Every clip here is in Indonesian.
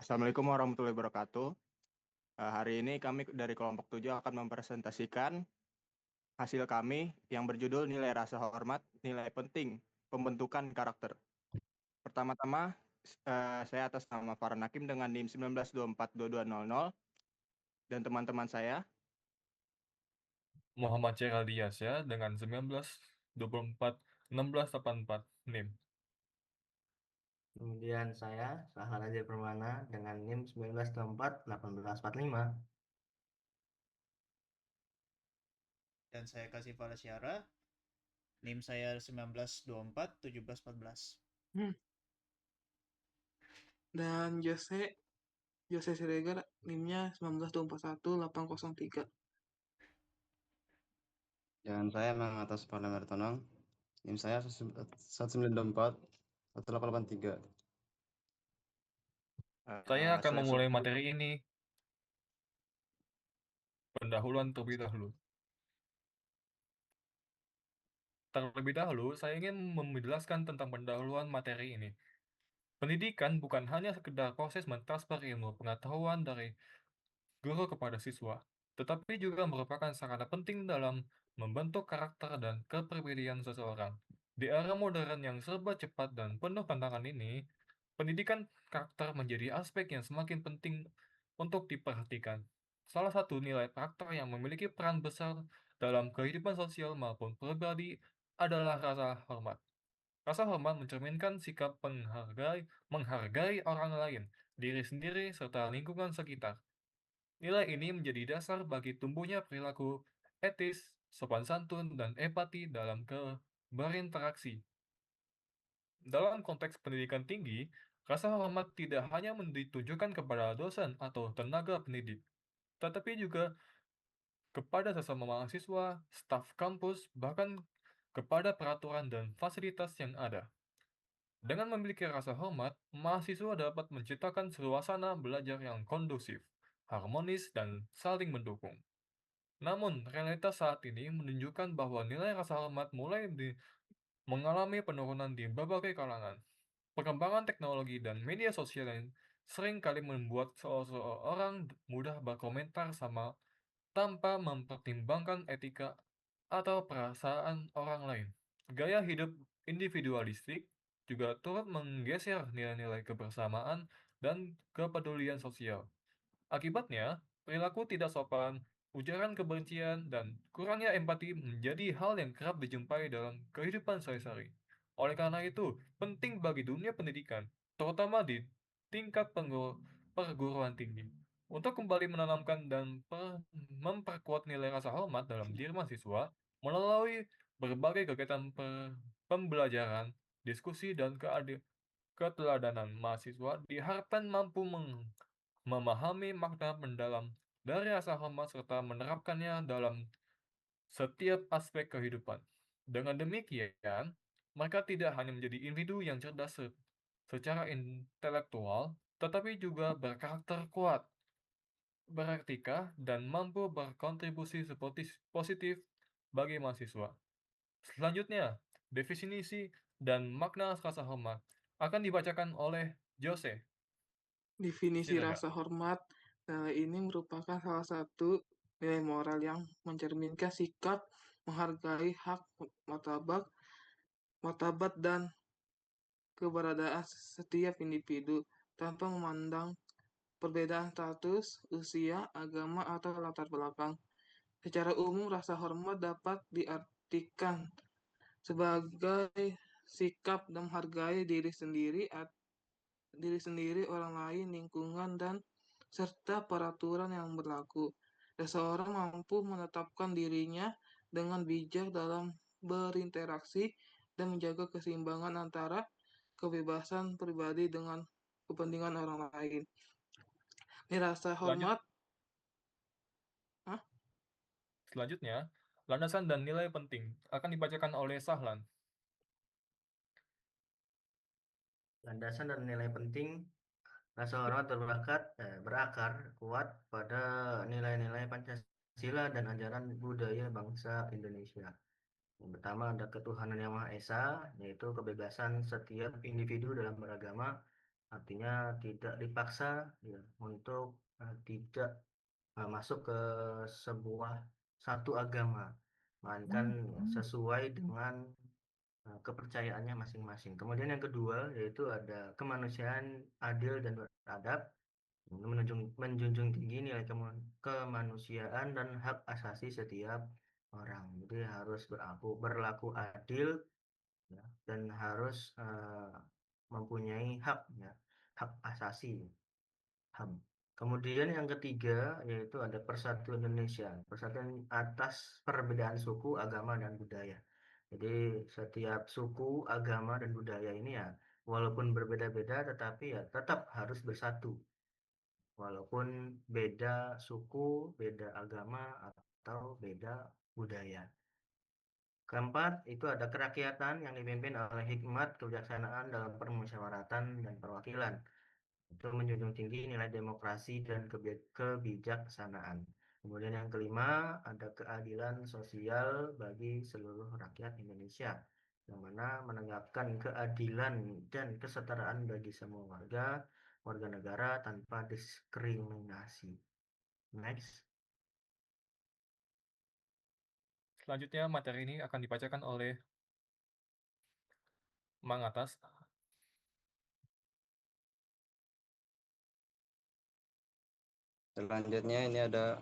Assalamualaikum warahmatullahi wabarakatuh. Hari ini kami dari kelompok 7 akan mempresentasikan hasil kami yang berjudul Nilai Rasa Hormat, Nilai Penting Pembentukan Karakter. Pertama-tama, saya atas nama Farhan Hakim dengan NIM 19242200 dan teman-teman saya. Muhammad Ceraldias ya dengan 1924 1684 NIM. Kemudian saya, Sahlan Aja Permana dengan NIM 1924 1845. Dan saya kasih Syara, NIM saya 1924 1714. Dan Jose Siregar NIM-nya 1921 803. Dan saya memang atas Parna Mertonong, NIM saya 1924 1883. Saya akan Seleksi memulai materi ini. Pendahuluan terlebih dahulu. Terlebih dahulu, saya ingin menjelaskan tentang pendahuluan materi ini. Pendidikan bukan hanya sekedar proses mentransfer ilmu pengetahuan dari guru kepada siswa, tetapi juga merupakan sarana penting dalam membentuk karakter dan kepribadian seseorang. Di era modern yang serba cepat dan penuh tantangan ini, pendidikan karakter menjadi aspek yang semakin penting untuk diperhatikan. Salah satu nilai karakter yang memiliki peran besar dalam kehidupan sosial maupun pribadi adalah rasa hormat. Rasa hormat mencerminkan sikap menghargai orang lain, diri sendiri, serta lingkungan sekitar. Nilai ini menjadi dasar bagi tumbuhnya perilaku etis, sopan santun, dan empati dalam berinteraksi. Dalam konteks pendidikan tinggi, rasa hormat tidak hanya ditujukan kepada dosen atau tenaga pendidik, tetapi juga kepada sesama mahasiswa, staf kampus, bahkan kepada peraturan dan fasilitas yang ada. Dengan memiliki rasa hormat, mahasiswa dapat menciptakan suasana belajar yang kondusif, harmonis, dan saling mendukung. Namun, realitas saat ini menunjukkan bahwa nilai rasa hormat mulai mengalami penurunan di berbagai kalangan. Perkembangan teknologi dan media sosial yang sering kali membuat seseorang mudah berkomentar sama tanpa mempertimbangkan etika atau perasaan orang lain. Gaya hidup individualistik juga turut menggeser nilai-nilai kebersamaan dan kepedulian sosial. Akibatnya, perilaku tidak sopan, ujaran kebencian, dan kurangnya empati menjadi hal yang kerap dijumpai dalam kehidupan sehari-hari. Oleh karena itu, penting bagi dunia pendidikan, terutama di tingkat perguruan tinggi, untuk kembali menanamkan dan memperkuat nilai rasa hormat dalam diri mahasiswa melalui berbagai kegiatan pembelajaran, diskusi, dan keteladanan mahasiswa diharapkan mampu memahami makna mendalam dari rasa hormat serta menerapkannya dalam setiap aspek kehidupan. Dengan demikian, mereka tidak hanya menjadi individu yang cerdas secara intelektual, tetapi juga berkarakter kuat, beretika, dan mampu berkontribusi positif bagi mahasiswa. Selanjutnya, definisi dan makna rasa hormat akan dibacakan oleh Jose. Definisi Silakan. rasa hormat ini merupakan salah satu nilai moral yang mencerminkan sikap menghargai hak, martabat dan keberadaan setiap individu tanpa memandang perbedaan status, usia, agama, atau latar belakang. Secara umum, rasa hormat dapat diartikan sebagai sikap dan menghargai diri sendiri, orang lain, lingkungan, dan serta peraturan yang berlaku. Seseorang mampu menetapkan dirinya dengan bijak dalam berinteraksi dan menjaga keseimbangan antara kebebasan pribadi dengan kepentingan orang lain. Ini rasa hormat. Selanjutnya, landasan dan nilai penting akan dibacakan oleh Sahlan. Landasan dan nilai penting rasa hormat berakar kuat pada nilai-nilai Pancasila dan ajaran budaya bangsa Indonesia. Yang pertama ada ketuhanan yang Maha Esa, yaitu kebebasan setiap individu dalam beragama artinya tidak dipaksa ya untuk tidak masuk ke sebuah satu agama, melainkan ya, sesuai dengan kepercayaannya masing-masing. Kemudian yang kedua yaitu ada kemanusiaan adil dan beradab, menjunjung tinggi nilai kemanusiaan dan hak asasi setiap orang. Jadi harus berlaku adil ya, dan harus mempunyai hak ya, hak asasi HAM. Kemudian yang ketiga yaitu ada Persatuan Indonesia, persatuan atas perbedaan suku, agama, dan budaya. Jadi setiap suku, agama, dan budaya ini ya walaupun berbeda-beda tetapi ya tetap harus bersatu. Walaupun beda suku, beda agama, atau beda budaya. Keempat, itu ada kerakyatan yang dipimpin oleh hikmat kebijaksanaan dalam permusyawaratan dan perwakilan. Itu menjunjung tinggi nilai demokrasi dan kebijaksanaan. Kemudian yang kelima, ada keadilan sosial bagi seluruh rakyat Indonesia, yang mana menegakkan keadilan dan kesetaraan bagi semua warga negara tanpa diskriminasi. Next. Selanjutnya, materi ini akan dibacakan oleh Mang Atas. Selanjutnya ini ada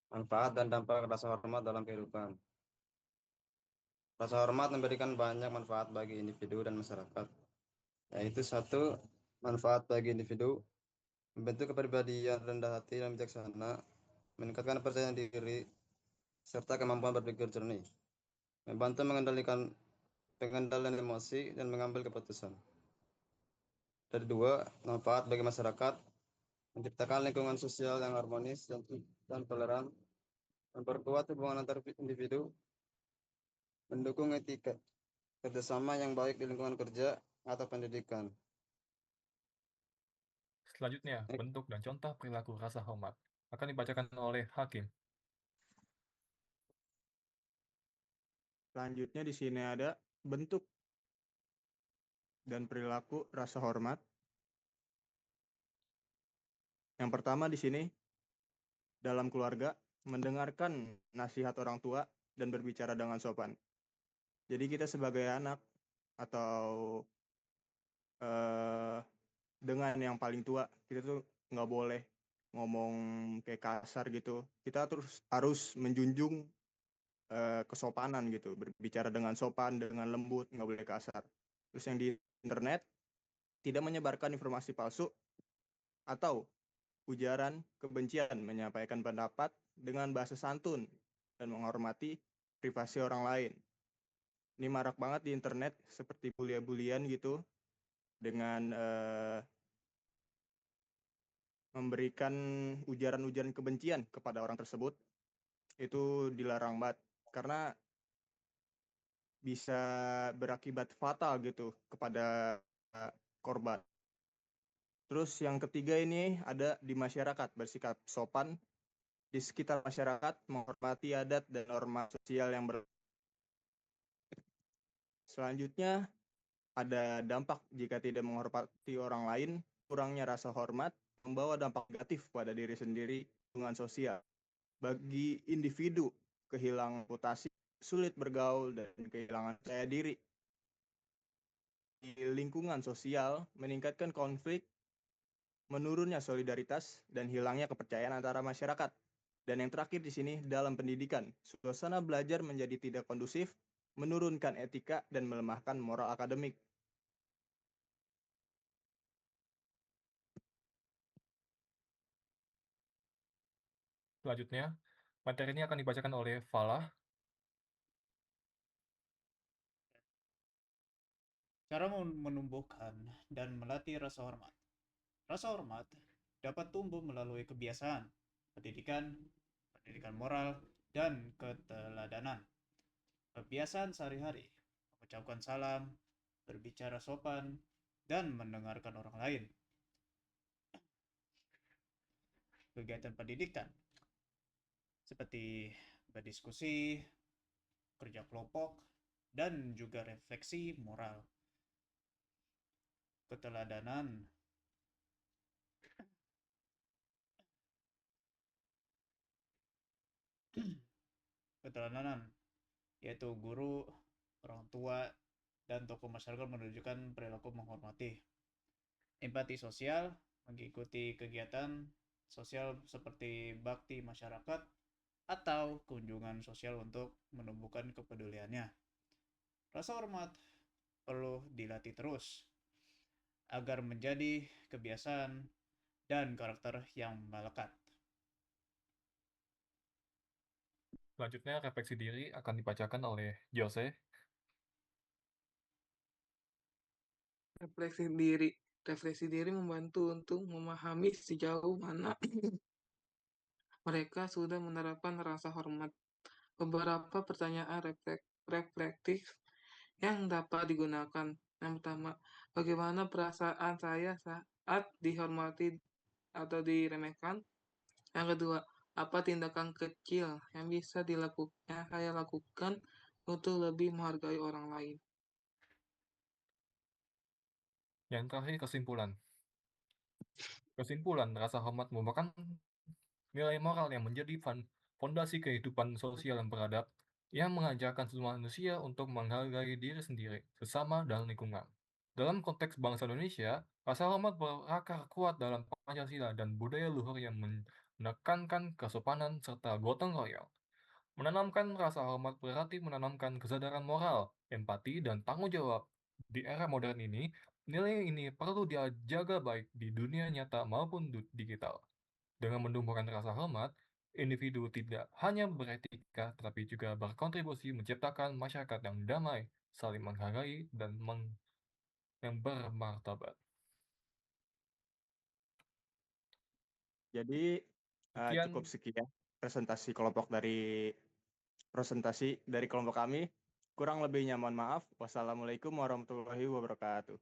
manfaat dan dampak rasa hormat dalam kehidupan. Rasa hormat memberikan banyak manfaat bagi individu dan masyarakat. Yaitu satu, manfaat bagi individu, membentuk kepribadian rendah hati dan bijaksana, meningkatkan percaya diri, serta kemampuan berpikir jernih, membantu pengendalian emosi dan mengambil keputusan. Dari dua, manfaat bagi masyarakat, menciptakan lingkungan sosial yang harmonis dan toleran, memperkuat hubungan antar individu, mendukung etika kerjasama yang baik di lingkungan kerja atau pendidikan. Selanjutnya, bentuk dan contoh perilaku rasa hormat akan dibacakan oleh Hakim. Selanjutnya di sini ada bentuk dan perilaku rasa hormat. Yang pertama di sini, dalam keluarga, mendengarkan nasihat orang tua dan berbicara dengan sopan. Jadi kita sebagai anak atau dengan yang paling tua, kita tuh nggak boleh ngomong kayak kasar gitu. Kita terus harus menjunjung kesopanan gitu, berbicara dengan sopan, dengan lembut, nggak boleh kasar. Terus yang di internet, tidak menyebarkan informasi palsu atau ujaran kebencian, menyampaikan pendapat dengan bahasa santun dan menghormati privasi orang lain. Ini marak banget di internet, seperti bulian gitu, dengan memberikan ujaran-ujaran kebencian kepada orang tersebut. Itu dilarang banget, karena bisa berakibat fatal gitu kepada korban. Terus yang ketiga ini ada di masyarakat, bersikap sopan di sekitar masyarakat, menghormati adat dan norma sosial yang Selanjutnya ada dampak jika tidak menghormati orang lain, kurangnya rasa hormat membawa dampak negatif pada diri sendiri, hubungan sosial. Bagi individu, kehilangan reputasi, sulit bergaul, dan kehilangan percaya diri. Di lingkungan sosial, meningkatkan konflik, menurunnya solidaritas, dan hilangnya kepercayaan antara masyarakat. Dan yang terakhir di sini, dalam pendidikan, suasana belajar menjadi tidak kondusif, menurunkan etika, dan melemahkan moral akademik. Selanjutnya, materi ini akan dibacakan oleh Falah. Cara menumbuhkan dan melatih rasa hormat. Rasa hormat dapat tumbuh melalui kebiasaan, pendidikan moral, dan keteladanan. Kebiasaan sehari-hari, mengucapkan salam, berbicara sopan, dan mendengarkan orang lain. Kegiatan pendidikan, seperti berdiskusi, kerja kelompok, dan juga refleksi moral. Keteladanan keteladanan, yaitu guru, orang tua, dan tokoh masyarakat menunjukkan perilaku menghormati. Empati sosial mengikuti kegiatan sosial seperti bakti masyarakat atau kunjungan sosial untuk menumbuhkan kepeduliannya. Rasa hormat perlu dilatih terus agar menjadi kebiasaan dan karakter yang melekat. Selanjutnya, refleksi diri akan dibacakan oleh Jose. Refleksi diri membantu untuk memahami sejauh mana mereka sudah menerapkan rasa hormat. Beberapa pertanyaan reflektif yang dapat digunakan. Yang pertama, bagaimana perasaan saya saat dihormati atau diremehkan? Yang kedua, apa tindakan kecil yang bisa saya lakukan untuk lebih menghargai orang lain? Yang terakhir, kesimpulan. Kesimpulan, rasa hormat merupakan nilai moral yang menjadi fondasi kehidupan sosial yang beradab, yang mengajarkan semua manusia untuk menghargai diri sendiri, sesama, dan lingkungan. Dalam konteks bangsa Indonesia, rasa hormat berakar kuat dalam Pancasila dan budaya luhur yang menekankan kesopanan serta gotong royong. Menanamkan rasa hormat berarti menanamkan kesadaran moral, empati, dan tanggung jawab. Di era modern ini, nilai ini perlu dijaga baik di dunia nyata maupun digital. Dengan menumbuhkan rasa hormat, individu tidak hanya beretika, tetapi juga berkontribusi menciptakan masyarakat yang damai, saling menghargai, dan yang bermartabat. Jadi Sekian. cukup sekian presentasi dari kelompok kami. Kurang lebihnya mohon maaf. Wassalamualaikum warahmatullahi wabarakatuh.